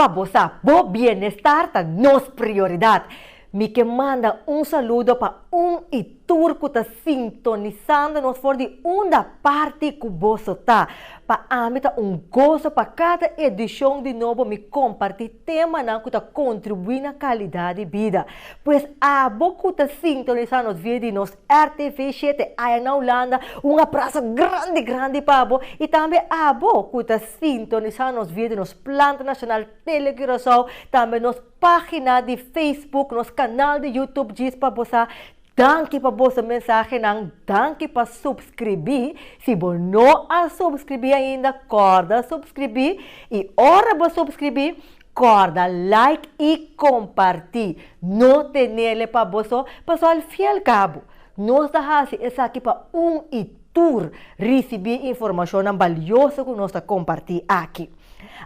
para você, bom bem-estar tá nos prioridade. Me que manda saludo para turco tá sintonizando nos for de da parte que você tá. Para amita gozo para cada edição de novo me compartilhar tema que tá contribuindo na qualidade de vida. Pois a boca tá sintonizando nos vídeos nos RTV7 aí na Holanda, uma praça grande para bo e também a boca tá sintonizando nos vídeos nos Planta Nacional Telecoração, também nos página de Facebook, nos canal de YouTube diz para você. Danke para vossa mensagem, danke para subscrever. Se você não a subscrever ainda, corda subscrever. E hora para subscrever, corda like e compartilhe. Não tem ele para você, pessoal, fiel cabo. Nós da essa aqui para tour receber informação valiosa que nós compartilhar aqui.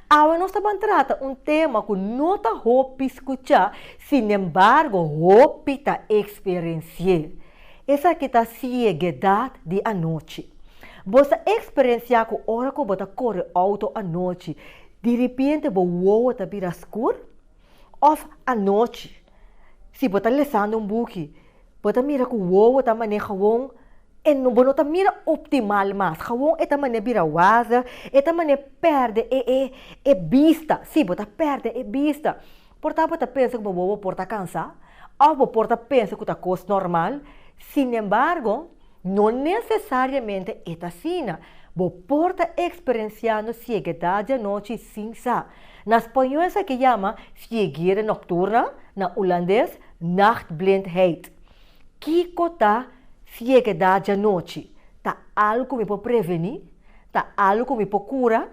Agora nós estamos tratando tema que não está roupa escutar, sin embargo, roupa está experienciar. Essa aqui está ceguidade de a noite. Você experienciar que hora que você corre auto à noite, de repente você está vira escuro? Ou à noite, se você está lendo book, você mira que você está manejando e não está mira optimal mas gewoon esta maneira vira waza esta maneira perde vista se você perde vista porta você pensa que você porta cansa ou porta pensa que está coisa normal sin embargo não necessariamente é assim você porta experienciando ceguidade à noite sim sa na espanhol essa que chama cegueira noturna na holandês nachtblindheid que cota ceguidade à noite, tá algo que me pode prevenir, tá algo que me pode curar.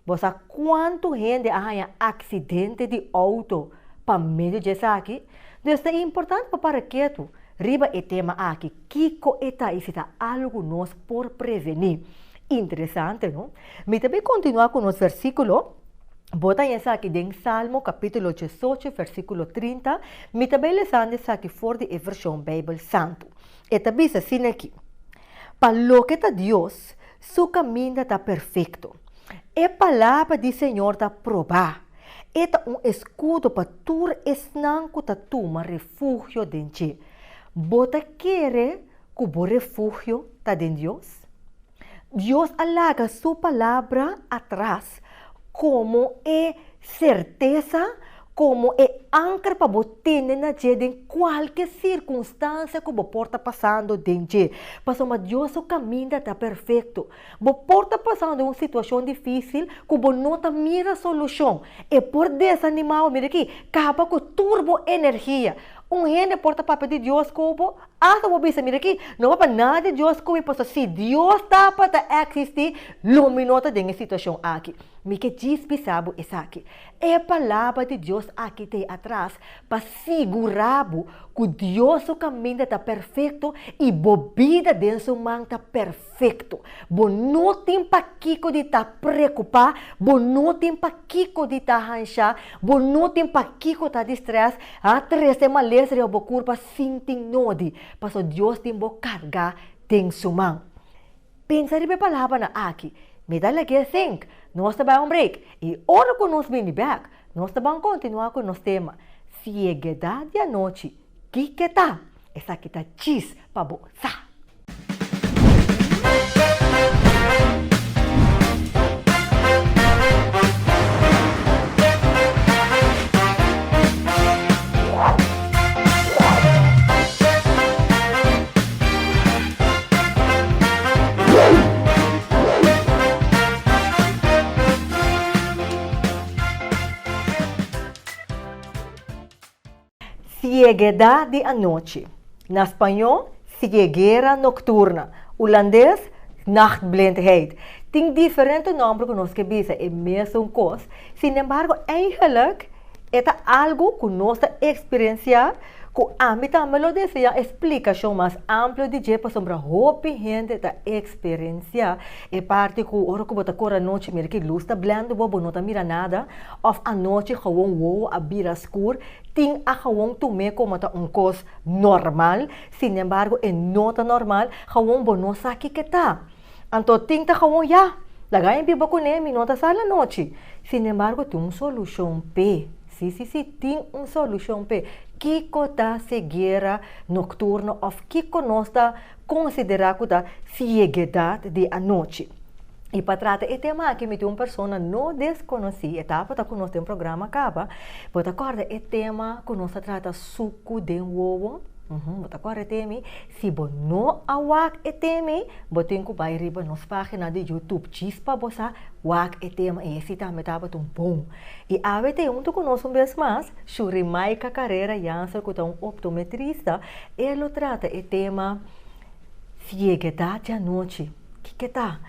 Você quanto gente arranha acidente de auto para meio disso aqui? Então é importante para quieto. Riba é tema aqui, que está isso tá algo nós por prevenir. Interessante, não? Me também continuar com os versículos. Bota essa aqui em Salmo capítulo 18, versículo 30. Me também lendo essa aqui for de versão Bíblia Santo. E também assim aqui. Para lo que está Deus, seu caminho está perfeito. E a palavra do Senhor está provada. É escudo para tu esnanco está toma refúgio de ti. Bota querer que o refúgio está de Deus? Deus alaga sua palavra atrás como é certeza, como é âncora para você na vida em qualquer circunstância que você porta passando dentro. Mas Deus o caminho está perfeito. Você porta passando uma situação difícil que você não está mira a solução. E por desanimar, mira aqui, acaba com turbo energia. Gente porta papel de Deus como hasta você pensa, mira aqui, não vai para nada de Deus como isso. Se Deus está para existir, luminosa dessa situação aqui. Me que diz pisabo isso aqui. É a palavra de Deus aqui tem atrás para segurar que Deus o caminho está perfeito e a vida dentro do está perfeito. Você não tem para que de estar preocupado, você não tem para que de estar ranchar, você não tem para que de estar distraído, atrás de uma letra de curva sinting nodi, para Deus tem que carregar tem sumang. Pensa a palavra na aqui. Me dá aqui a think. Nós vamos break. E hora que nós vamos back, nós vamos continuar com o nosso tema. Ceguidade à noite. Que está? Essa aqui está cheese para você. Ceguidade à noite. Na espanhol, cegueira noturna. Holandês, nachtblindheid. Tem diferentes nomes que nós que bisa é mesmo coisa. Sin embargo, eigenlijk é algo que nós experienciar que a mim também lo deseja explicação mais ampla de jeito para roupa gente da experiência é parte que hora que você corre a noite mira que luz está blando você não está mira nada ou a noite gewoon wow a bira escuro tem a gewoon tomar como coisa normal sin embargo é não tá normal gewoon você não sabe que tá então tem tá gewoon já Laga em piba com nemi, nota sala noite. Sin embargo, tem uma solução P. Sim, tem uma solução P. Kiko tá cegueira noturna, ou Kiko nós tá considerar que tá cegueidade de a noite. E para tratar o tema que me tem uma pessoa não desconhecida, etapa tá conosco um programa acaba, você acorda o tema que nós trata suco de ovo. Você acorda tema, se você não awak o tema, você tem que ir riba nas páginas de YouTube, chispa você awak o tema e esse também tá um bom. E a vez junto conosco vez mais, Shurimaika Carreira Janser, que é um optometrista, ele trata o tema cegueidade à noite. Que tá?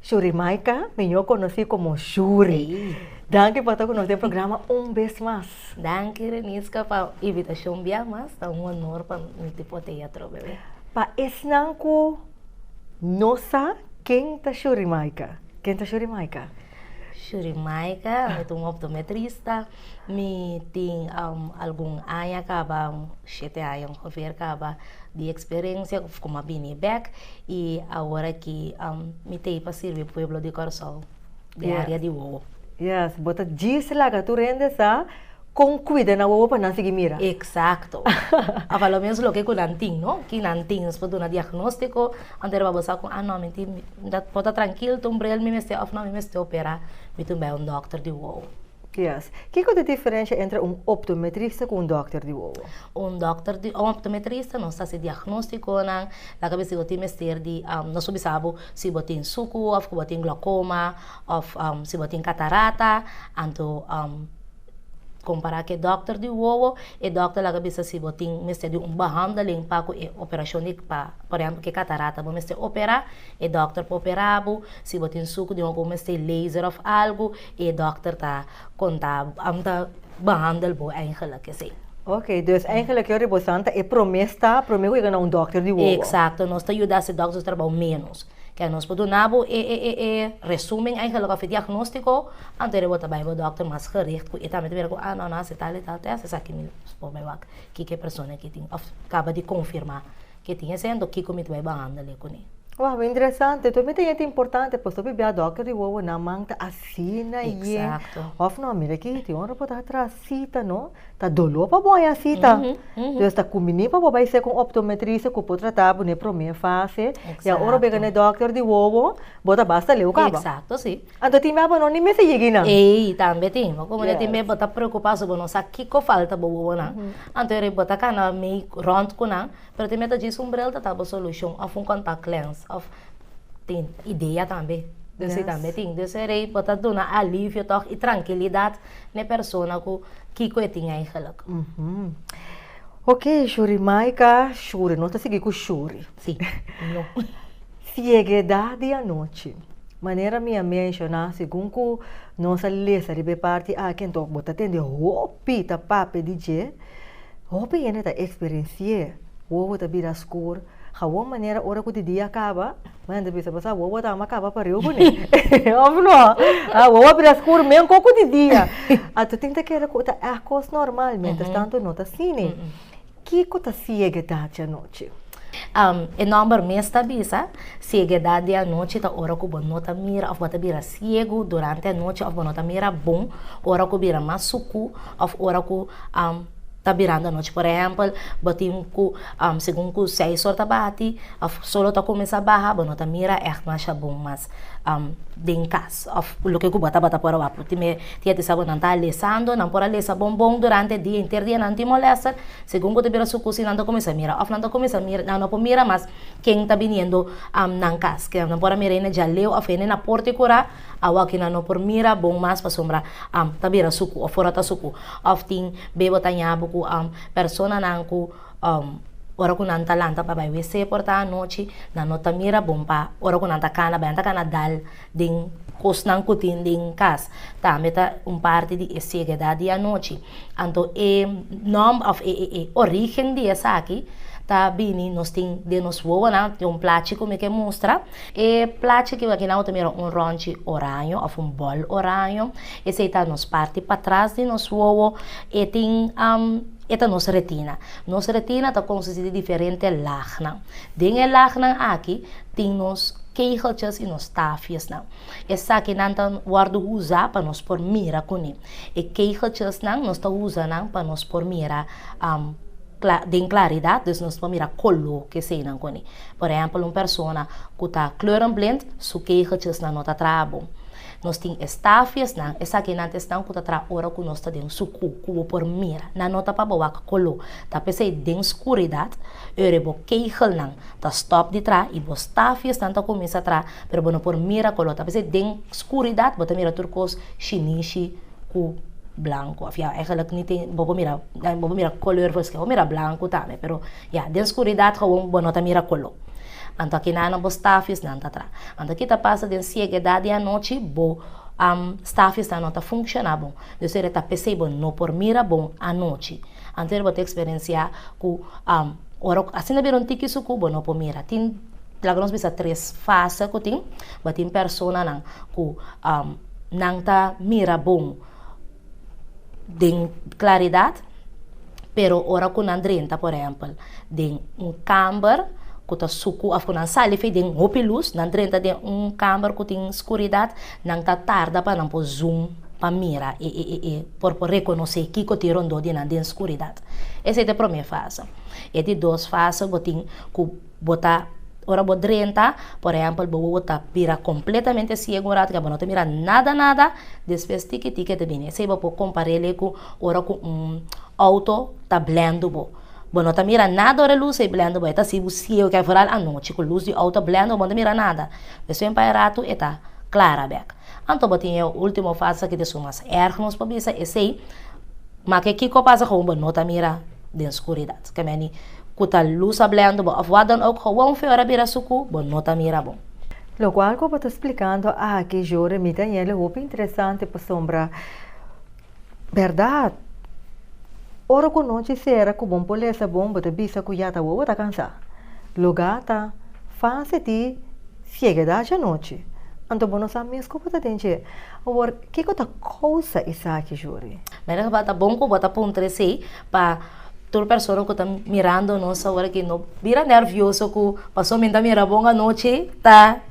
Shurimaika, melhor conhecido como Shuri. Danke por estar conosco no programa vez mais. Danke, Reniska, para a invitação bem mais. É um honor para me poder teatro, bebê. Para esnanco, nossa, quem tá Shurimaika? Quem tá Shurimaika? Shurimaika, eu sou um optometrista. Me tem algum ano, acaba 7 anos, acaba de experiência como a Bini Beck e agora que me tem para servir para o povo de Corsol, da área de Uo. Yes, bota diz lá que tu rendes com cuida na Uo para não seguir mira. Exato. A pelo menos o que nanting, no? Que nanting nos pode dar diagnóstico, antes de você com não, me pode tranquilo, tu brel me meste of não me meste operar, me tu vai doctor de Uo. Yes. Que é a diferença entre optometrista com doctor de Uo? Um optometrista não está se diagnóstico na cabeça que tem ser de não sabe se você tem suco, ou se você tem glaucoma, ou se você tem catarata, então comparar que doctor de Uo e doctor la cabeça se você tem mestre de behandeling para operação por exemplo que catarata, você mestre operar e doctor para operar, se você tem suco de algum mestre laser of algo e doctor tá contar behandel bo eigenlijk assim. Ok, dus eigenlijk é importante é promessa que é doctor de Uo. Exato, nós te ajuda se doctor trabalhar menos. Que nós podemos resumem eigenlijk of het diagnóstico, antes de botar bij de dokter mas gericht, e também te ver com não, se tal e tal, essa aqui me spor bij wak, que persona que tem, of acaba de confirmar que tinha sendo que comigo vai behandlar com ele. Uau, interessante. Também é importante, pois tu bebê a doctor de Uo na manga assina e of não, mira aqui tem hora para atrás cita, não? Tá dolor para boa a cita. Então está combinando para boa ser com optometrista que pode tratar por primeira fase. E a hora bega na doctor de Uo, bota basta leu caba. Exato, sim. Então tem mais não nem me se chega. Ei, também tem. Como ele tem me bota preocupado sobre não sabe que falta boa na. Então ele bota cana meio rond com na, pero tem meta disso brel tá boa solução, of contact lens. Of tem ideia também. Você também tem. Então, serei botar dona alívio toch, e tranquilidade na pessoa que tinha eigenlijk. Ok, Shurimaika, Shuri, não está seguindo com Shuri. Sim. Cegueidade à noite. Maneira minha mencionar, segundo nossa lista de parte, quem toca botar tende roupa, tá papo de dia, roupa é neta experiência, o tá vira escuro. Uma maneira hora que o dia acaba, mas depois você o ovo tá acaba para eu bonito. Óbvio não. O ovo vira escuro mesmo com o dia. Tu tem que ter a coisa normalmente, tanto não tá assim, né? Que coisa cegueidade à noite? Enormemente bisa, cegueidade à noite, tá hora que você não mira, ou você vira cego durante a noite, ou você não mira bom, hora que vira mais suco, ou hora que tá virando a noite, por exemplo, batim com segundo 6 horas bate, solo tá começa a barrar, não tá mira mais bom, mas em casa, o que bota por lá, porque tinha de saber não tá lesando, não pode lesar bom durante o dia inteiro, dia não te molesta, segundo te vira suco, não tá começa a mira, não tá começa a mira, não pode mira, mas quem tá vindo na casa, que não pode mirar já leu, ou na porta cura, awa que não pode mira, bom mas para sombra, tá vira suco, ou fora tá suco, ou tem bebo tanhabo ku persona nanku ora ku nanta lanta pa bai wc porta a noite na nota mira bomba ora ku nanta kana dal ding kos nang kutin ding kas ta meta parte de cegueidade à noite anto nome of origem de essa aqui tá bini nós tem de nos voa na tem plástico me que mostra plástico aqui na outra mira ronche oranho ou bol oranho esse tá nos parte para trás de nos voa e tem esta nossa retina. Nossa retina está consiste de diferentes lágrimas. Dentro da lágrima aqui, tem nos kegeltjes e nos tafias não. Essa que não tá guardo usar para nós por mira com ele. E kegeltjes não nós tá usando para nós por mira de claridade, dus nós vamos mirar color que sei não com ele. Por exemplo, uma pessoa que tá kleurenblind, su kegeltjes não nota trabo. Nós temos estafias, não, essa aqui não estão que tá hora que nós tá dentro suco, cubo por mira, não nota para boa color, tá pensei dentro escuridade, eu bo kegel não, tá stop de trás e bo estafias não tá começa atrás, pero bo não por mira color, tá pensei dentro escuridade, bota mira turcos, chinese, cu branco, afia, eigenlijk niet in, bobo mira color verschil, mira branco também, pero ja, dentro escuridade gewoon bo nota mira color. Anto aqui na bo stafias não tá atrás. Anto aqui tá passa de ceguidade à noite, bo stafias não tá funcionando. Eu sei tá percebendo não por mira bom à noite. Anto eu vou ter experiência com ora assim não um tiki suco bom não por mira. Tem lá nós bisa três fases que tem, mas tem persona não com não tá mira bom de claridade, pero ora com andrenta, por exemplo, de camber kuta suku af kunan sali fe den hopi luz nan drenta de câmera que tem escuridade nan ta tarda para não pôr zoom para mira por reconhecer que que tirondo de nan den escuridade. Essa é a primeira fase. E de duas fases botin ku botar ora bo drenta, por exemplo, bo botar vira completamente segurado que não te mira nada, depois tique te bem. Se bo comparar ele com ora com auto tá blendo bo. Bueno, não mira nada hora luz e blendo, bo tá se você que vai falar à noite com luz de auto blendo, não mira nada. Depois em rato eta clara back. Então botinha o último fase que de mais ergos para bisa e sei, mas que passa com bo não mira de escuridade. Que meni kuta luz a blendo, bo of wat dan ook gewoon veel hora bira suku, bo não mira bom. Lo qual como estou explicando aqui, Jore, me tem ele muito interessante para sombra. Verdade. Ora com noite será que bom polícia bom bota bisa que já tá boa tá cansar. Lugar tá faz ti chega à noite. Então bom nós amigos como tá dente. Agora que tá causa isso aqui, Jure? Mas tá bom que bota ponto sei para toda pessoa que tá mirando nossa hora que não vira nervioso que passou me mira bom à noite tá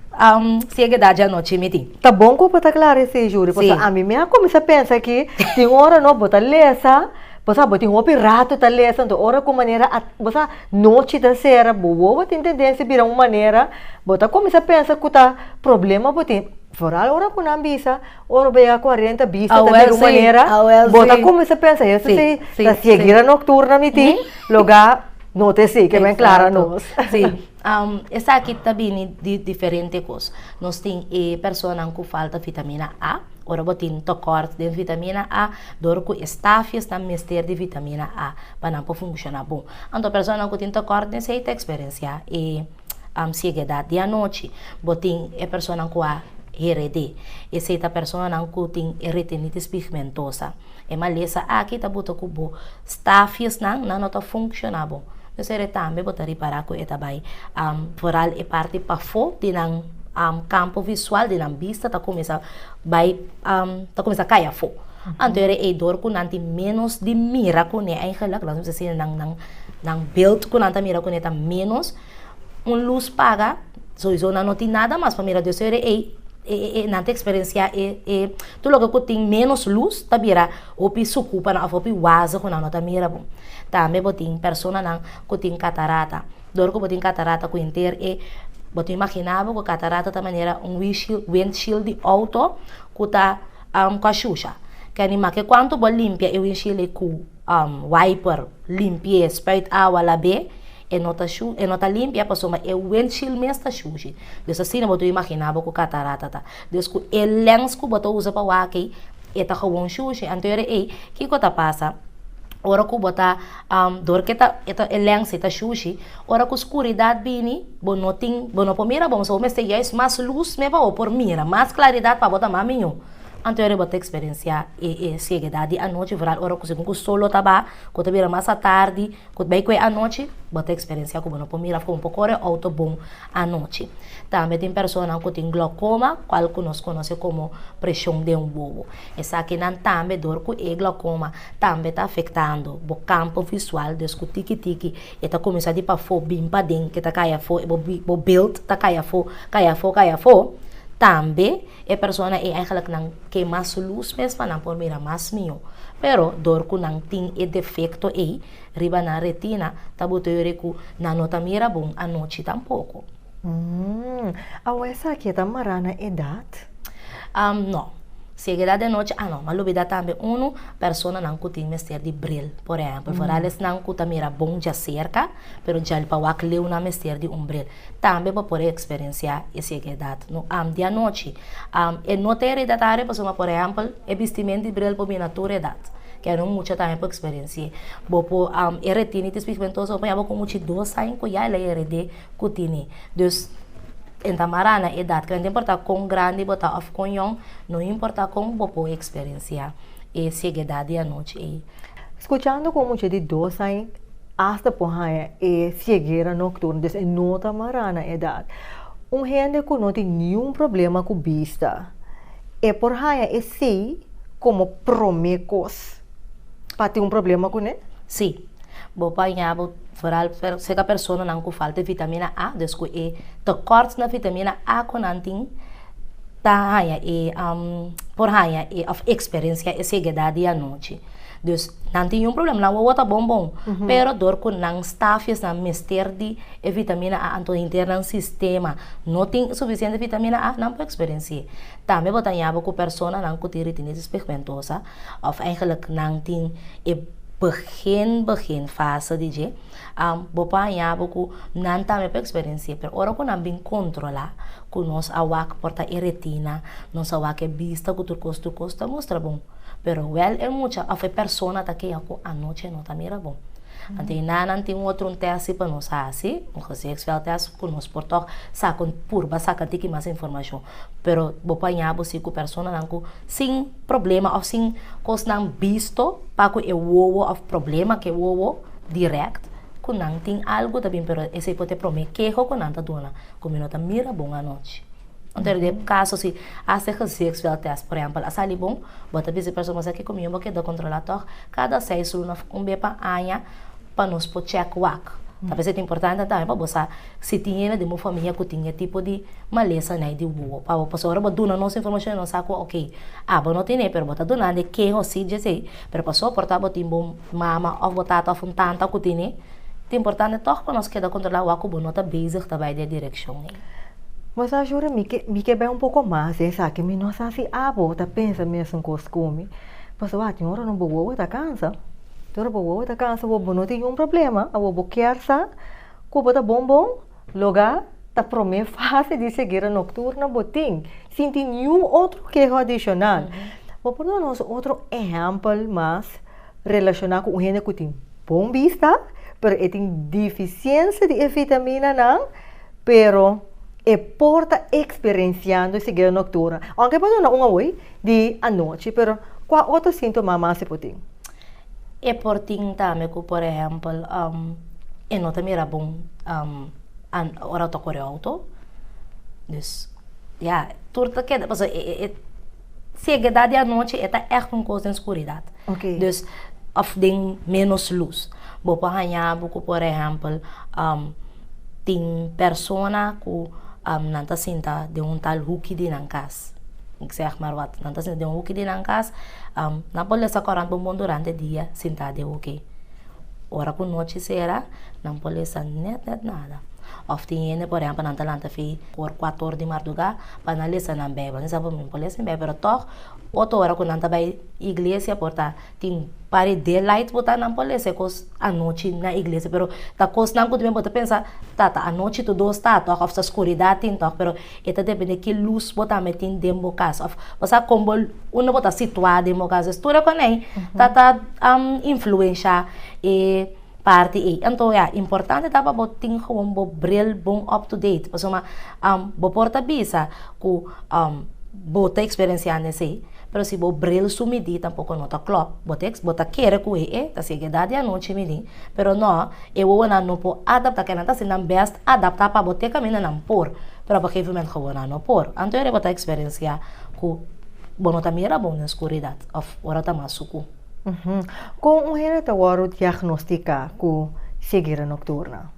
chega à noite me tem. Tá bom que tá claro esse Jure, porque a mim me começa a pensar que tem hora não bota lesa. Você botin hopi rato tá lendo, ora com maneira, você noite da serra, boa tem tendência virar uma maneira, bota começa a pensar que tá problema botin, fora ora com ambisa, ora bem a 40 bisa tá de uma maneira, bota começa a pensar, isso se a seguir nocturna me tem, lugar note sim, que bem clara nós. Sim. Essa aqui também de diferente coisa. Nós tem pessoas com falta de vitamina A, ora botin corte de vitamina A, dor com estafias na mister de vitamina A, para não funcionar bom. Então pessoas que tem corte nessa experiência e ceguidade de noite, botin pessoa com a RD, essa é a pessoa que tem retinitis pigmentosa. É maleza aqui tá bota com bo estafias não tá funcionar bom. Eu sei também botar reparar que é vai foral é parte para fora de campo visual de vista tá começa vai tá começa cair fora. Então é dor com nanti menos de mira com é eigenlijk nós vamos dizer nang build com nanta mira com é tá menos luz paga só não tem nada mais para mira de ser nanta experiência tu logo que tem menos luz tá vira o piso culpa na opi waza com não tá mira bom. Também botin persona nang que tem catarata. Dor que botin catarata com inteiro botin imaginava que catarata da maneira windshield de auto que tá com a xuxa. Que anima que quanto bo limpia o windshield com wiper limpia spuit água lá bem e nota limpia passou mas o windshield mesmo está xuxa. Então assim botin imaginava que catarata tá. Então que lens que botou usa para o aqui tá com xuxa. Então que tá passa ora que bota dor que tá eleng se tá sushi ora que escuridade bini bonoting bono pomira bom so meste mais luz me va por mira mais claridade para botar maminho anterior bota experiência e seguidade à noite, virar hora que você solo taba, que vira mais à tarde, que bem que à noite, bota experiência que não pode mirar como um pouco auto bom à noite. Também tem pessoas que tem glaucoma, qual que nós conhecemos como pressão de bobo. Essa aqui não também dor que é glaucoma, também está afetando o campo visual, desde que tiki e está começando a for bimpa dentro, que está caia for, o build está caia for. Também a pessoa é eigenlijk não que mais luz mesmo não pode mirar mais mio. Pero dor que não tem e defeito aí, riba na retina, tá botando que não nota mira bom à noite tampouco. Essa aqui é da marana idade? Não. Seguida de noite, não, mas lubida também, pessoa não tem mestre de bril, por exemplo, eles não tem mira bom de cerca, pero já para o que leu na mestre de bril. Também para poder experienciar essa idade. No dia noite, e não ter idade, por exemplo, é vestimento de bril para minha natura idade. Que não muito também para experiência. Bopo retinitis pigmentosa, eu com muito doce, aí que já ele herede cutini. Dus então, marana idade, que não importa com grande, botar off com young, não importa com bopo experiência e seguidade à noite. Escutando como de 2 anos, hasta porra é cegueira noturna, dus é nota marana idade. Gente que não tem nenhum problema com vista, é porra é sei como promecos. Para ter problema com ele? Sim. Bopa inhabo, se a pessoa não falta vitamina A, desco e cortes na vitamina A com anting, tá por haya e of experiência e seguidade à noite. Dus não tem problema, não é bom, pero dor com não stafias na mister de vitamina A anto interna no sistema, não tem suficiente vitamina A, não pode experienciar. Também botar inhabo com pessoa não tem retinitis pigmentosa, of eigenlijk não tem begin fase de bopa inhabo com não também pode experienciar, pero ora com não bem controlar, com nós awak porta retina, nós awak vista com turcosta mostra bom. Pero well é muita a pessoa tá que a noite não tá mira bom. Então não tem outro teste para nós assim, o que se faz teste com nós portar saca purba saca tem mais informação. Pero vou apanhar você com pessoa não sem problema ou sem coisa não visto para que o problema que o direct com não tem algo também pero esse pode prometer que com não tá dona como não tá mira bom a noite. Então, de caso, se hace exercício teste, por exemplo, a sali bom, bota a pessoa aqui comigo, que dá controlador, cada 6 lunas, bepa anha, para nós poder check wak. Talvez é importante também para você, se tinha de uma família que tinha tipo de maleza, né, de boa, para a pessoa, para donar nossa informação, não sabe, ok, não tem, pero bota donar de que o se diz aí, para a pessoa portar, botar bom mama, ou botar a tanta que tem, é importante, toque para nós que dá controlar wak, bom, nota basic, também de direção, Mas ajuda me que bem pouco mais, sabe? Que me não sabe se tá pensa mesmo em costume. Mas tem hora não boa, tá cansa. Hora boa, tá cansa, não tem problema. A vou querer sa, cuba tá bom, logo tá promete fácil de seguir a noturna botim, sem ter nenhum outro queijo adicional. Vou por nós outro exemplo mais relacionado com o gente que tem bom vista, pero tem deficiência de vitamina não, pero e porta experienciando seguir nocturna. Aunque pode não hoje de a noite, pero qual outro sintoma mais se pode? E porting também, por exemplo, e não também era bom hora to correr auto. Dus turta que depois seguidade à noite é echt uma coisa de escuridade. Okay. Dus of tem menos luz. Bo para ganhar, por exemplo, tem persona que não está senta de tal hoek die na casa. Ik zeg maar wat, não está senta de hoek die na casa, não pode estar correndo bom durante o dia sentado de hoek. Ora com noite será, não pode estar net nada. Of tem por exemplo, não está lá por 4 horas de madrugada, para não ler na beba, não sabe não pode ler pero toch, 8 horas quando não está vai igreja, porta tem para de light botar não pode ler cos a noite na igreja, pero tá cos não pode botar pensar, tá a noite tudo está, toch of a escuridade tem toch, pero eta depende que luz botar metin dentro casa, of você como uma botar situada em casa, estuda com nem, tá influência e parte e então é importante tá para botar um bom bril bom up to date, para uma bo porta bisa ku bota experienciando nesse, pero se bo bril sumidi tampoco nota clock. Bota querer com tá sigue dadi a noite midi, pero não, eu na não po adaptar que nanta se não best adaptar para bote caminho não por, pero para que vimento gewoon não por. Então eu bota experiência com bonota mira bom na escuridão, of ora tá masuku. Com era ta waro diagnostica com cegueira nocturna.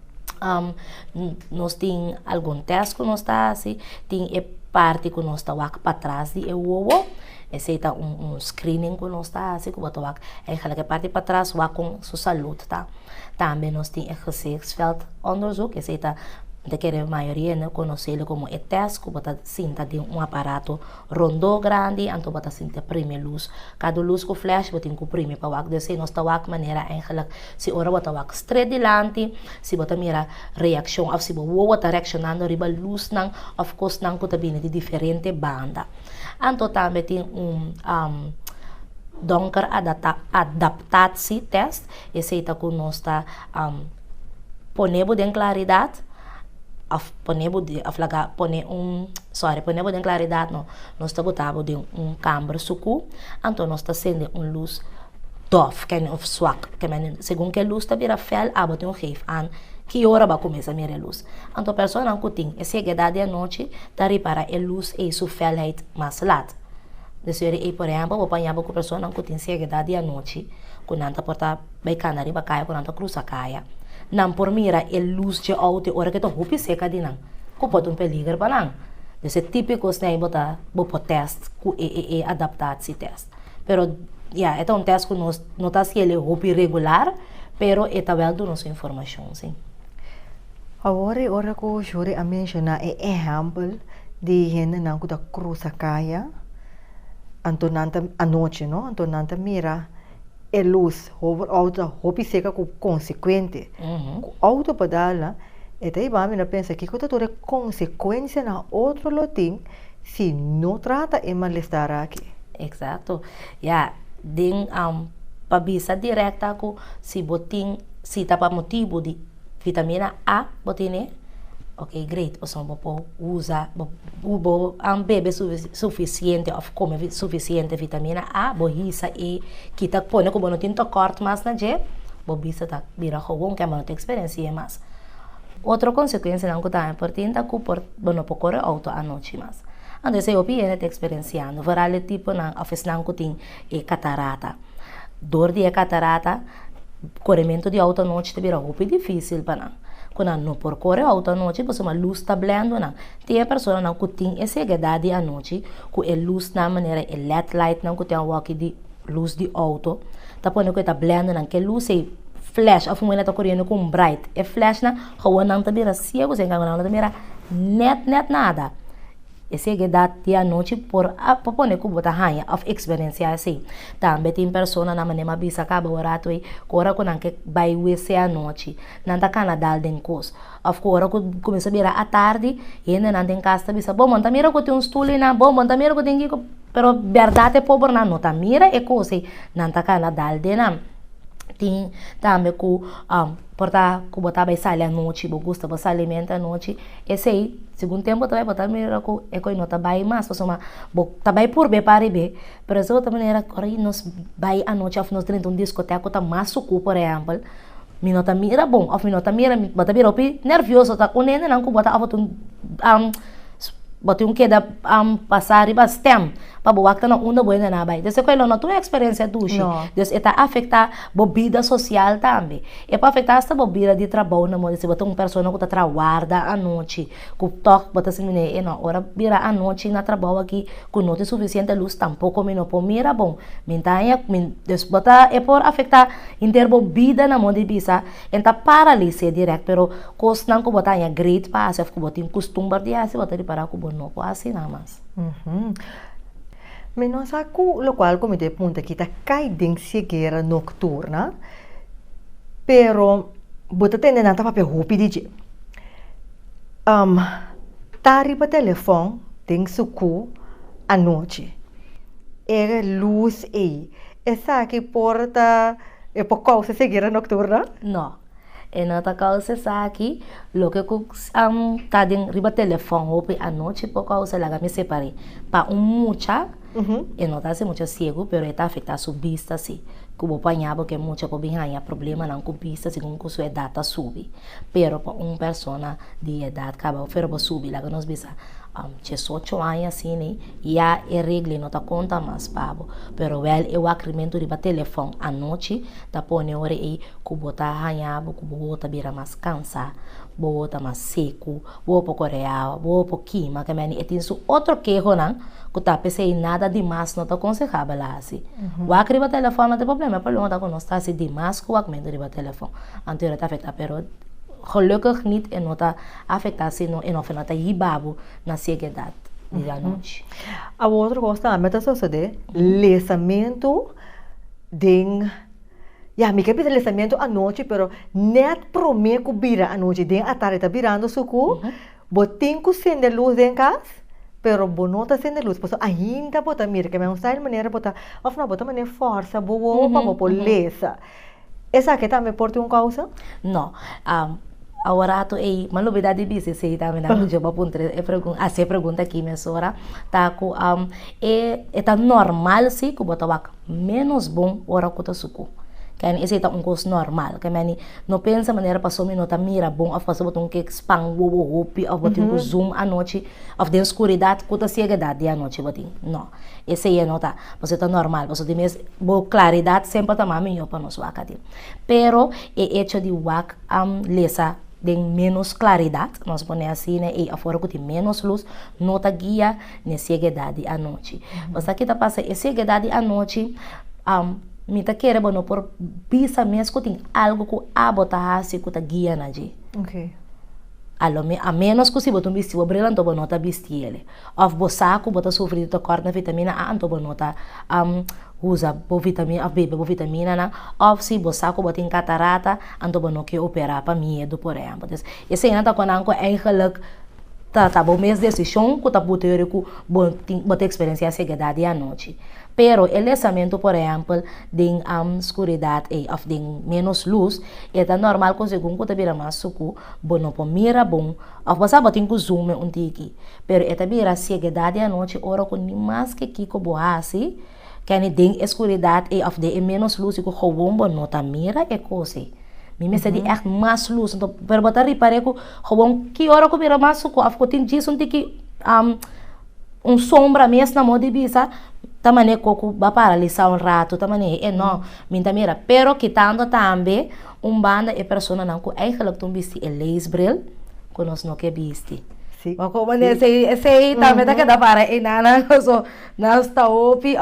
Nós tem algum teste que nós está assim, tem parte que nós está para trás de eu esse é screening que nós está assim, que botou aquela parte para trás com sua saúde, tá? Também nós tem gezichtsveld onderzoek, esse é de que a maioria não conhece ele como teste, que bota cinta de aparato rondo grande, então bota cinta prime luz. Cada luz com flash bota com prime para wak, desse nós tá wak maneira eigenlijk se ora bota wak straight dilante, se bota mira reação, of se bota reaccionando riba luz nang, of course nang ko tabine de diferente banda. Então também tem donker adaptatie test, esse é que nós tá ponebo de claridade. Ponebo de claridade nós está botando de câmera sucu, então nós está sendo luz dof, que é swak, que segundo que a luz está vira fel, tem geef aan que hora vai começar a mirar a luz. Então a pessoa não tem essa idade à noite, tá para a luz e sua felheid mais lat. Então, por exemplo, vou apanhar com a pessoa não tem essa idade à noite, quando anda porta vai canari vai cair, quando anda cruza caia. Não por mira a luz de auto hora que tu rupi seca de não, que pode peligro para não. Esse típico né botar teste que adaptar esse teste. Pero é teste que nós não tá se ele rupi regular, pero é também do nossa informação, sim. Agora que o senhor a mencionar exemplo de gente não que da cruza caia, antonanta a noite, não? Antonanta mira a luz, auto hopi seca com consequente. Auto pedala, e daí vamos a pensar que quando toda consequência na outro loting, se não trata é malestar aqui. Exato. Den pabisa direta ko si boting si tapa motivo de vitamina A botine. Ok, great. O son bo usa bo bebe suficiente of come suficiente vitamina A, bo hisa e kita pone ko bono tinto kort mas na je, bo bisa ta bira gewoon que mano te experiência mas. Outra consequência não que tá importante ko por bono pokore auto a noite mas. Ando se opinione te experienciando, varale tipo na office não que tem catarata. Dor de catarata, corrimento de auto a noite te bira roupa difícil para não. Quando não por correr auto a noite, você uma luz está blendo não. Tem a pessoa não que tem essa idade a noite, que a luz na maneira é LED light não que tem um walk de luz de auto, tá pondo que tá blendo não que luz é flash, a fumaça tá correndo com bright, é flash na, rua não tá bira cego, sem ganhar não tá bira net nada. Essa idade a noite por poner que botar raia of experiência assim. Também tem pessoa na maneira bisa acaba o rato e cora com que vai WC a noite, não tá cana dal den cos. Of cora que começa a virar à tarde e ainda não tem casa bisa. Bom, monta mira que tem stool na, bom, monta mira que tem que, pero verdade é pobre na nota mira é coisa, não tá cana dal den não. Tem também que porta que botar vai sair à noite, bo gosta de alimenta à noite. Esse aí, segundo tempo também botar mira que é coi nota vai mais, porque uma bo também por bem para bem. Pero essa outra maneira, ora nós vai à noite, of nós dentro discoteca tá mais suco, por exemplo. Minota mira bom, of minota mira, bota mira opi nervioso tá com nene não que botar bota que da passar riba stem para boa que não unda boa na bai. Desse coisa não tua experiência duche. Desse está afetar bobida social também. É para afetar esta bobida de trabalho na moda se botar pessoa que tá trabalhando à noite, que toque bota assim né, não, hora vira à noite na trabalho aqui com não tem suficiente luz tampouco me não mira bom. Mintaia des bota é por afetar inter bobida na moda bisa, então paralise direto, pero cos não que botar é great pass, que botar costume de assim botar de parar com não quase nada mais. Menos aku, lo qual come te punta que tá caidem cegueira nocturna, pero bota tende na tapa pe hopi DJ. Tari pa telefone tem suku à noite. Era luz aí. Essa aqui porta é por causa cegueira nocturna? Não. E nota causa aqui, lo que tá dentro riba telefone hopi à noite por causa lá me separei. Pa mucha E não está muito cego, pero está afetando sua vista, sim. Como apanhava que muito por bem problema não com vista, segundo que sua idade sube. Pero para uma pessoa de idade acaba o subir, lá que nós bisa, tinha 8 anos assim, né? E a regra não tá conta mais, pabo. Pero well, eu acredito de telefone à noite, tá põe hora aí, que botar arranhado, que botar bira mais cansado, botar mais seco, botar coreano, botar quima, que meni, e tem outro queijo, não? Que tá pensei nada demais, não tá aconselhável lá, assim. O acredito telefone não tem problema, para não tá com nós, tá assim demais, que o acredito de telefone. Anterior tá afetado, pero gelukkig niet en nota afetatie no en of nota hibabo na cegueidade da noite. A outra coisa também está sucedendo, lesamento de... Ja, me quer lesamento à noite, pero net prome que vira à noite, den a tarde está virando suco, botem que acende luz em casa, pero bonota acende luz, pois ainda bota mira que me um style maneira bota, of não bota maneira força, boa para por lesa. Essa aqui também pode uma causa? Não. Agora tu uma novidade de business aí também na no job apontar a pergunta aqui minha senhora tá com tá normal se que botar menos bom hora que tá suco que esse tá coisa normal que mani não pensa maneira passou me nota mira bom a fazer botar que expand o hopi a botar um zoom à noite of de escuridade que tá cegueidade à noite botar não esse aí nota você tá normal você tem mais boa claridade sempre tá mais melhor para nós academia pero é hecho de wak lesa de menos claridade, nós ponemos assim, né? E afora que tem menos luz, nota guia na cegueidade à noite. Mas aqui tá passa a cegueidade à noite, me tá querendo não por bisa mesmo que tem algo que a botar assim que tá guia na gente. Ok. A menos que se botar um vestido brilhante, então nota vestir ele. Of bosaco, botar sofrido de corte na vitamina A, então nota usa vitamina, bebe vitamina na, ou se bosaco botar em catarata, então não que operar para medo por exemplo. Esse ainda quando anco eigenlijk tá bom mesmo decisão que tá botando com botar experiência cegueidade à noite. Pero el lesamento, por exemplo, de escuridade e of de menos luz, é normal que segundo que tá mais suco, bom não por mira bom, of você botar com zoom um tiki. Pero é também a cegueidade à noite, ora com mais que kiko boasi, que é de escuridade e of de menos luz, que gewoon bom não tá mira é coisa. Me senti echt mais luz, então para botar reparei que gewoon que hora que vira mais suco, of que tem disso um tiki sombra mesmo na mão de bisa. Tamane coco va paralisar um rato, tamane não, minta mira, pero quitando também banda e persona não que eigenlijk toen bisti e leesbril, que nós não que bisti. Sim. Maar como esse também tá que dá para e nana, so nós tá opi,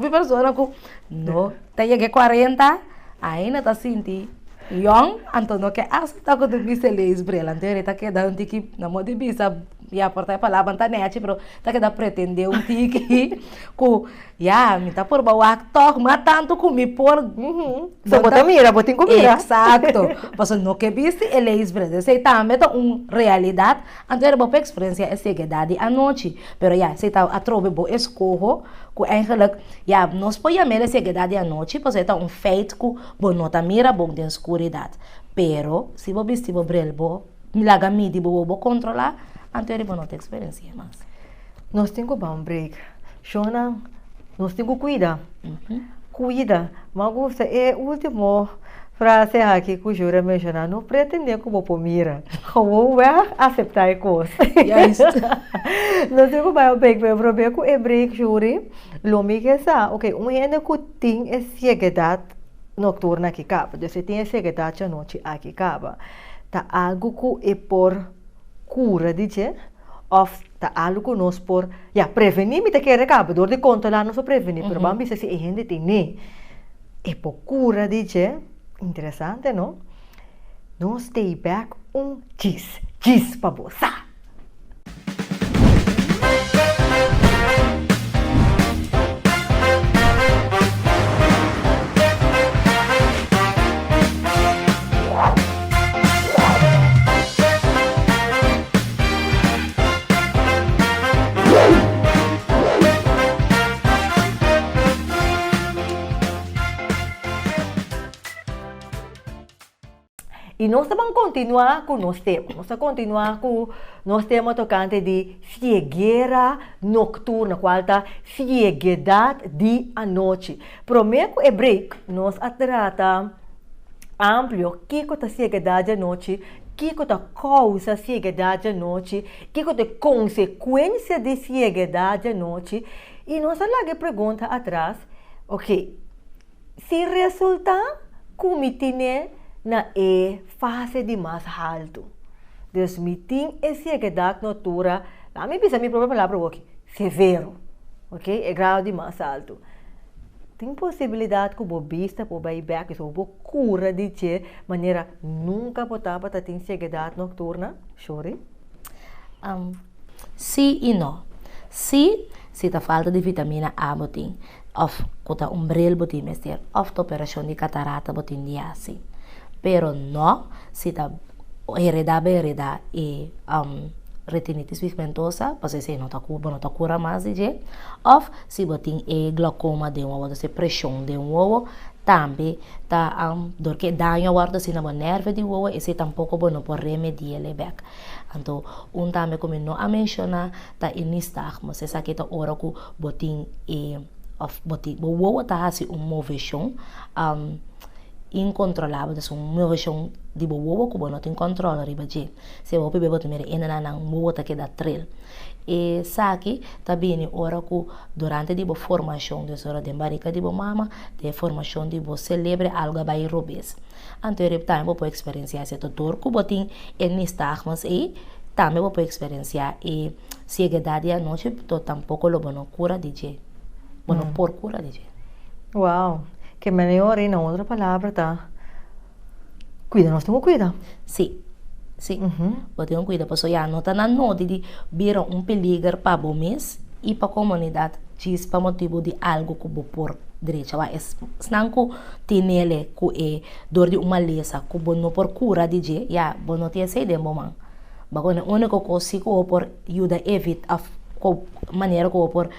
persona que não, tá que 40, ainda tá senti young, então não que tá que tu bisti leesbril, então ele tá que dá tiki na mão de bisa. Ya porta palavra tá net, pero tá que dá pretender tiki ku ya me tá por bawa toc matando com me por só bota mira, bota em comida. Exato. Passo no que viste ele é esbrede. Sei também tá realidade, antes boa experiência é cegueidade à noite, pero ya sei tá atrobe bo escorro ku eigenlijk ya nós podemos cegueidade à noite, pois tá feito ku bo nota mira bom de escuridade. Pero se bo viste bo brelbo, milaga midi bo controlar antes de não ter experiência mais. Nós temos que um break. Shona, nós temos que cuidar. Cuida. Mas é a última frase aqui que o Jura mencionou. Não pretender que vou mira. Como vai aceitar a coisa. Yes. Nós temos que um break. Mas o problema é break, Júri. Lomi que sa. Ok, gente que tem a cegueidade noturna aqui caba. Você tem a cegueidade à noite aqui caba. Tá algo que é por cura, dice, of ta algo nos por, ya, prevenir, me te quer recaba, dor de controlar, não só prevenir, pero vamos dizer se a gente tem, e por cura, dice, interessante, não? Não stay back gis para você. E nós vamos continuar com nosso tema. Nós vamos continuar com nosso tema tocante de cegueira nocturna, qual está ceguidade de a noite. Prometo é break, nós trata amplo que é a ceguidade à noite, que é a causa ceguidade à noite, que é a consequência de ceguidade à noite. E nós lá pergunta atrás, ok, se resulta como tem na fase de mais alto. Dus meeting é ceguidade noturna, lá me pensa, minha própria palavra aqui, severo, ok? É grau de mais alto. Tem possibilidade que o bobista pode ir back, isso o cura de que maneira nunca botar para ter ceguidade noturna, sorry? Sim e não. Se tá falta de vitamina A botin, of kota umbrel botin mestre, of operação de catarata botin dia assim. Pero no, se tá hereda e retinitis pigmentosa, porque se não tá cura mais de, of se botin e glaucoma de um ovo, se pressão de um ovo, também tá dor que dano guarda se na nerve de ovo e se tampouco bom por remediar ele back. Então, também como não a mencionar tá inistag, mas se sabe que tá ora que botin e of botin, o ovo tá assim movição incontrolável, então uma versão de boa que não tem controle riba je. Se você bebe primeiro ainda não boa tá que dá trail. E sabe também ora que durante a formação de hora de barriga de mama, de formação de celebre algo vai robes. Anterior também você experienciar esse dor que botin em nistagmas e também você experienciar e ceguidade à noite, to tampouco lo bono cura de je. Bono por cura de je. Uau! Que melhor em outra palavra, tá? Cuida, nós temos cuida. Sim, sim. Você tem cuida, porque já nota na nota de vir peligro para o mês e para a comunidade, diz para motivo de algo que vou por direito. Mas não que tem ele que é dor de uma lesa, que vou não por cura de dia, já vou não ter essa ideia, mamãe. Mas a única coisa que eu por ajuda evitar a maneira que eu por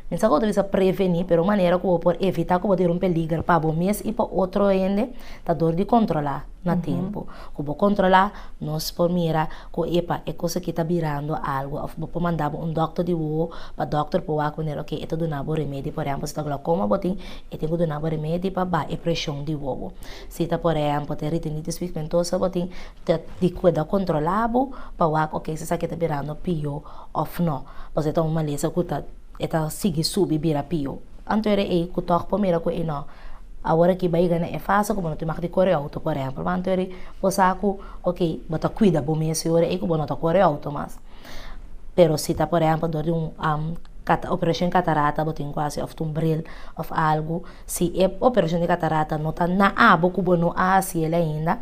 Mensa ko deve prevenir, pero maneira que por evitar que ter peligro para o mês e para outro ainda, tá dor de controlar na tempo. Como controlar, nós por mira que é coisa que tá virando algo, vou mandar doctor de o, para doctor para o que ok, é donar remédio, por exemplo, se tá glaucoma botin, é tem que donar remédio para ba pressão de o. Se tá por exemplo, ter retinitis pigmentosa botin, de cuidar controlável, para o ok, se sabe que tá virando pior ou não. Você tá uma lesa que tá seguir subir bira pio. Anterior é que toque primeiro que não. Agora que vai ganhar é fácil como não tem mais de correr auto, por exemplo. Anterior você saco, ok, bota cuida bom mês e hora é que não tá correr auto mas. Pero se tá por exemplo dor de operação catarata, botem quase of tumbril of algo, se é operação de catarata não tá na abo que não assim ele ainda.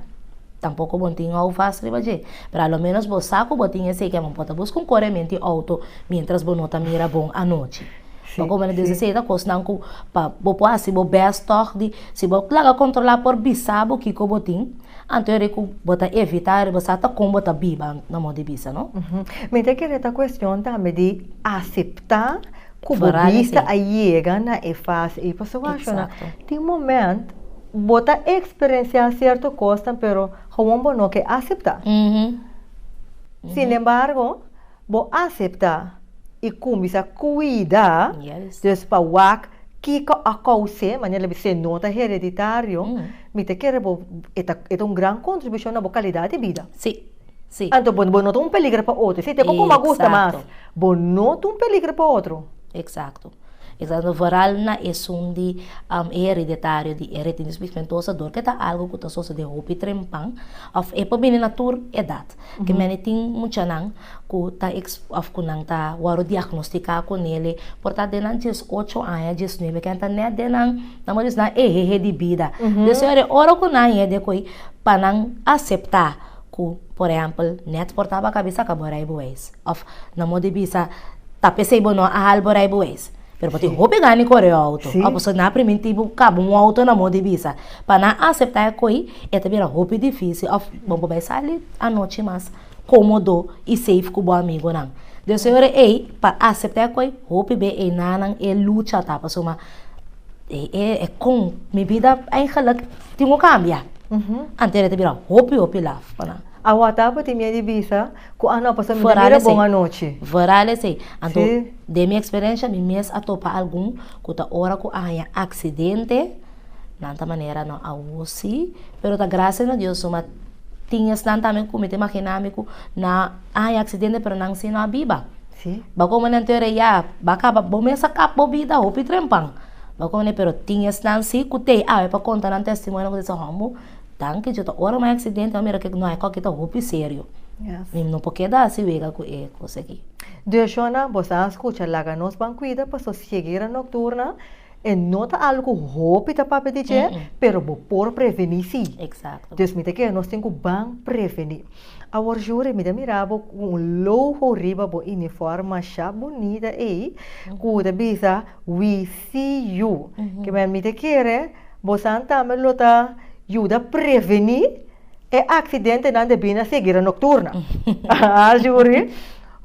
Tampouco bom tinha o fácil de pero ao menos você sabe que esse que é pode buscar corrente auto mientras você não mira bom à noite. Mas como ele diz assim, coisa não que para você se você best de se você lá controlar por bisabo que como tem anterior que você evitar você tá como você biba na modo de bisa, não? Me tem que esta questão também de aceitar que o bobista chega na fase e pessoa acha tem momento bota experienciar certa coisa, pero como não quer aceitar. Sin embargo, vou aceitar e começar a cuidar dos pauac que a causa, maneira de ser nota hereditário, me te quer é uma grande contribuição na qualidade de vida. Sim. Sim. Então, bom não tem peligro para outro. Se tem como gosta mais, bom não tem peligro para outro. Exato. Exato, varal na de hereditário de retinitis pigmentosa dor que tá algo que tá só de hopi trempang of é para bem natur edad que mene tem muita nang que tá of kunang tá waro diagnosticar com ele porta denan 18 anos 19 que tá né denan na modos na de vida de senhora ora com na de coi panang aceitar que por exemplo net portava a cabeça caborai boes of na modo bisa tá pensei bono a alborai boes. Pero pati hope gani kore auto. Apo so na primitivo cabo auto na mode bisa. Para na aceitar coi é também a hope difícil. Of bom vai sair a noite mais cômodo e safe com o amigo não. De senhora ei para aceitar coi hope be e nanang e luta tá para soma é com minha vida em halak tingo cambia. Antes te vira hopi laf, pana. A WhatsApp tem minha divisa, com a nova pessoa me Fora mira assim. boa noite. Varale sei. Então, Sim. de minha experiência, me mês a topa algum, que ta hora que há acidente, nanta maneira não há osi, pero ta graças a Deus, uma tinha também comete maquinâmico na há acidente, pero não se não a biba. Sim. Bako man ang teore ya, baka bo me sa kapo bida hopi trempang. Bako man pero tinha si kutei é para contar ng testemunho ko sa homo. Tanque de ora mais acidente, mira que não é qualquer hopi sério. Yes. Não pode dar se vega com coisa aqui. Deixona, você escuta lá nos bancuida, para seguir nocturna, e nota algo hopi ta para dizer, pero por prevenir sim. Exato. Deus me que nós temos bem prevenir. A jure me mirava com logo riba bo uniforme chá bonita e cuida bisa we see you. Que me quer, você também lota ajuda a prevenir e acidente não de bina seguir nocturna. A jure.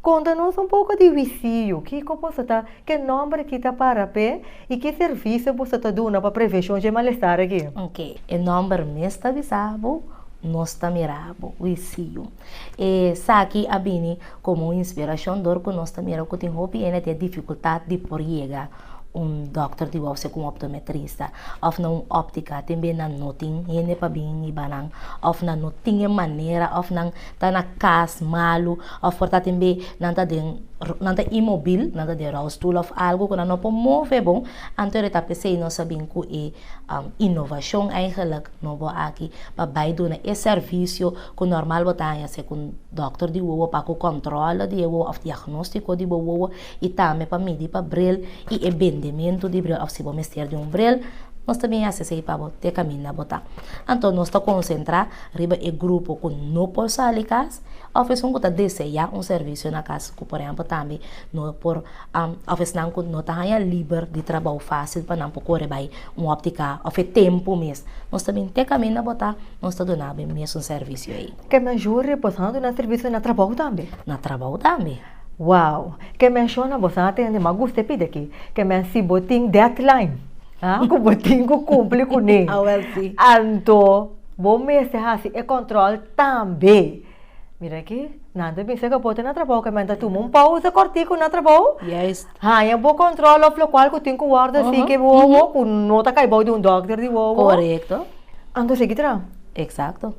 Conta-nos um pouco de vicio, que você tá, que nome que tá para pé e que serviço você está dando para prevenção de mal-estar aqui. Ok, o nome me está avisado, nós está mirado, vicio. E aqui a bini como inspiração dor que nós está mirado que tem hobby e tem dificuldade de por chegar doctor di wow se kung optometrista of na óptica também na noting yene pa bing ibanang of na noting maneira of nang tanakas malu of porta também nanta den nanta imobil nanta de stool of algo que não pode mover bom antes de pensei nós sabem que inovação eigenlijk no bo aqui para vai do na serviço que normal botanya se com doctor di wow para o controle di wow of diagnóstico di wow e também para medir para bril e vendimento de bril of se bom mestre de bril nós também acessei para botar caminho na botar então nós está concentrar riba e grupo com no por salicas office um que deseja serviço na casa que por exemplo também no por office não que não tá livre de trabalho fácil para não correr vai óptica of tempo mesmo nós também tem caminho na botar nós está dando bem mesmo serviço aí que me jure passando na serviço na trabalho também na trabalho também. Wow, que menciona você atende, mas gostei de aqui, que me se botin deadline, que botin que cumpre com ele. Ah, well, sim. Então, bom mês assim, e controle também. Mira aqui, nada bem, se que botar na trabalho, que me dá tu pausa cortico na trabalho. Yes. É bom controle of local que tem que guardar assim que vou, com nota que vai de doctor de vou. Correto. Então, seguirá. Exacto.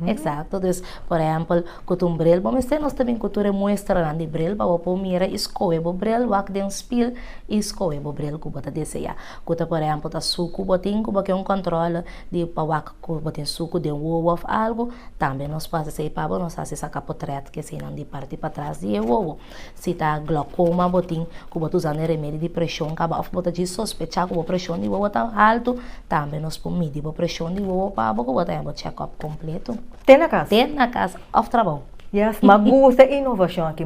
Exacto. Então, por exemplo, com um bril, vamos ter nós também cultura mostra de bril, para o mira escolhe o bril, wak den spil, escolhe o bril que bota deseja. Kuta por exemplo, tá suco botin, que é controle de para wak que botin suco de ovo of algo, também nós passa sei para nós faz essa capotret que se não de parte para trás de ovo. Se tá glaucoma botin, que bota usando remédio de pressão, acaba of bota de sospechar que a pressão de ovo tá alto, também nós por medir a pressão de ovo para bota check up completo. Tem na casa? Tem na casa, off trabalho. Yes, mas gusta inovação aqui,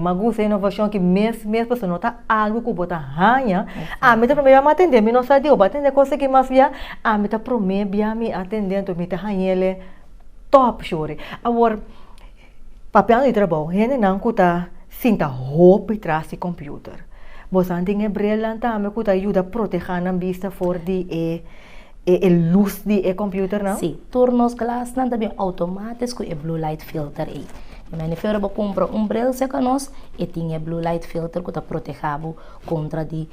mesmo pessoa nota algo que bota ranha, me tá primeiro atender, me não sabe, atender coisa que mais via, me tá primeiro me atendendo, me tá ranhele top chore. Agora, papel de trabalho, gente não cuta sinta roupa atrás do computer. Você tem brela também que ajuda a proteger a vista fora de luz de computer, não? Sim, turnos glass não também automático e blue light filter aí. Mas se eu comprar bril se que nós e tinha blue light filter que está protegendo contra de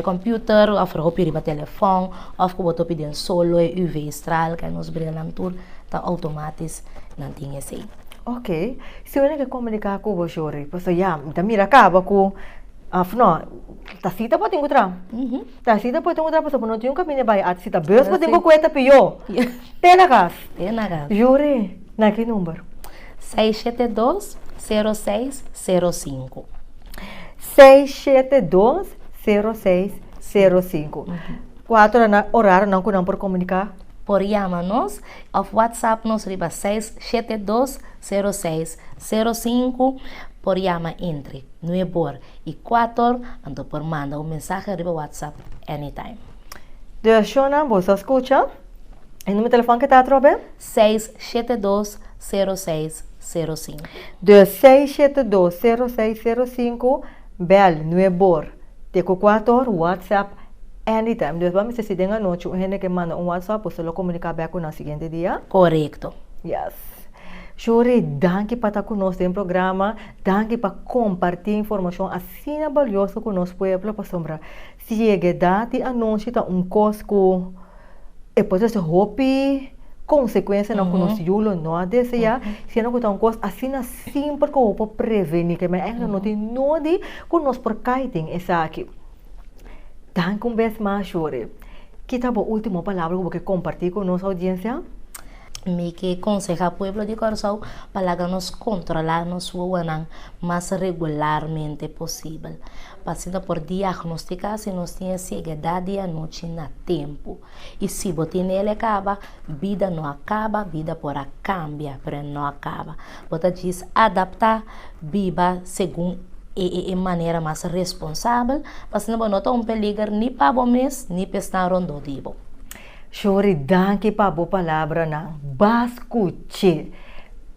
computer, of roupa de telefone, of que botou pedindo solo e UV straal que nós bril não tur tá automático não tinha assim. Ok, se eu não comunicar com você, porque já mira acaba com não, tá cita pode encontrar. Tá cita pode encontrar pessoa não tem caminho vai a cita bus pode encontrar pior. Tem na casa. Tem na casa. Jure, na que número? 672-0605. 672-0605. 4 horário não que por comunicar. Por chama-nos, of WhatsApp nos riba 672-0605. Por chama entre 9 e 4, então por manda mensagem riba WhatsApp anytime. Deixa você escuta. E número de telefone que está a trocar? 672-0605. De 672-0605, bel 9 de 4 WhatsApp Anytime. Deus vamos decidir a noite, o gente que manda um WhatsApp, você lo comunicar bem com no seguinte dia. Correcto. Yes. Shuri, danke para estar conosco no programa, danke para compartilhar informação assim valiosa com o nosso povo, para sombra. Se chega dati anúncio tá cosco, e pode ser hopi, consequência não conosco julo, não deseja, se não tá costo assim simples como para prevenir que mas ainda não tem nada conosco por kaiting essa aqui. Danke vez mais, Shuri. Que tá a última palavra que compartilhar com nossa audiência? Me que aconseja pueblo de Corzão para nos controlar nos uanan mais regularmente possível. Passando por diagnosticar se nós temos ceguidade à noite na tempo. E se você ele acaba, vida não acaba, vida pode cambia, mas não acaba. Você diz adaptar, viva segundo e maneira mais responsável, passando por não perigo nem para o mês, nem para estar rondodivo. Shuri, danke para a boa palavra na bascuche.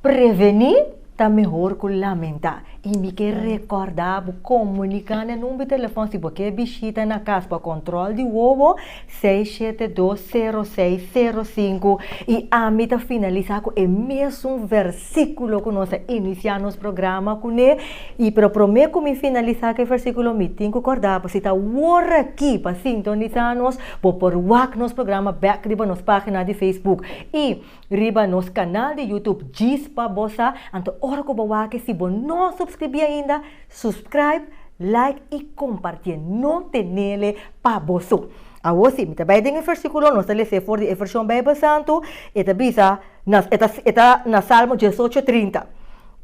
Prevenir está melhor que lamentar. E me quer recordar, comunicar no número de telefone, se você visita na casa para controle de ovo, 6720605. E a mim está finalizar com o mesmo versículo que nós iniciamos nosso programa com ele. E para prometo que me finalizar com o versículo, me tenho que acordar, para se está agora aqui para sintonizar-nos, para pôr o nosso programa back riba nos página de Facebook. E riba nos canal de YouTube, diz para você, então, ora que você, se você não subscrever ainda, subscribe, like e compartilhe. Não tem nele para você. Agora sim, também tem um versículo, nós estamos lendo fora da versão Bíblia Santo, e também está na Salmo 18:30.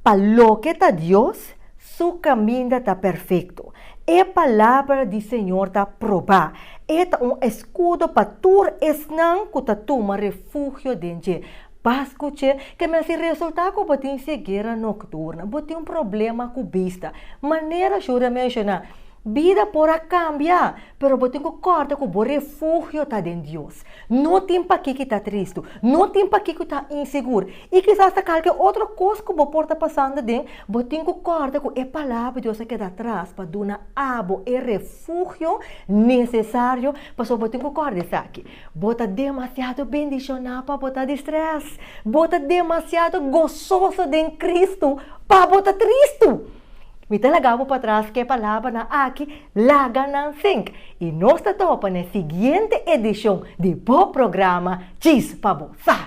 Para lo que está Deus, su caminho está perfeito. E a palavra do Senhor está probada. É escudo para tu esnan que está toma refúgio dentro. Bascuche, que me se resulta que você tem cegueira nocturna, você tem problema com vista. Maneira jura mencionar, vida pode cambiar, pero você tem que cortar que o refúgio está em Deus. Não tem para que está triste, não tem para que está inseguro. E quizás qualquer outra coisa que você está passando dentro, você tem que cortar que a palavra de Deus que está atrás para dar abo e refúgio necessário para você tem que cortar isso aqui. Você está demasiado bendicionado para botar de estresse. Você está demasiado gozoso em Cristo para botar triste. Me talagavo para trás que a palavra na aqui laga na sink. E nós estamos na seguinte edição do programa Diz para você.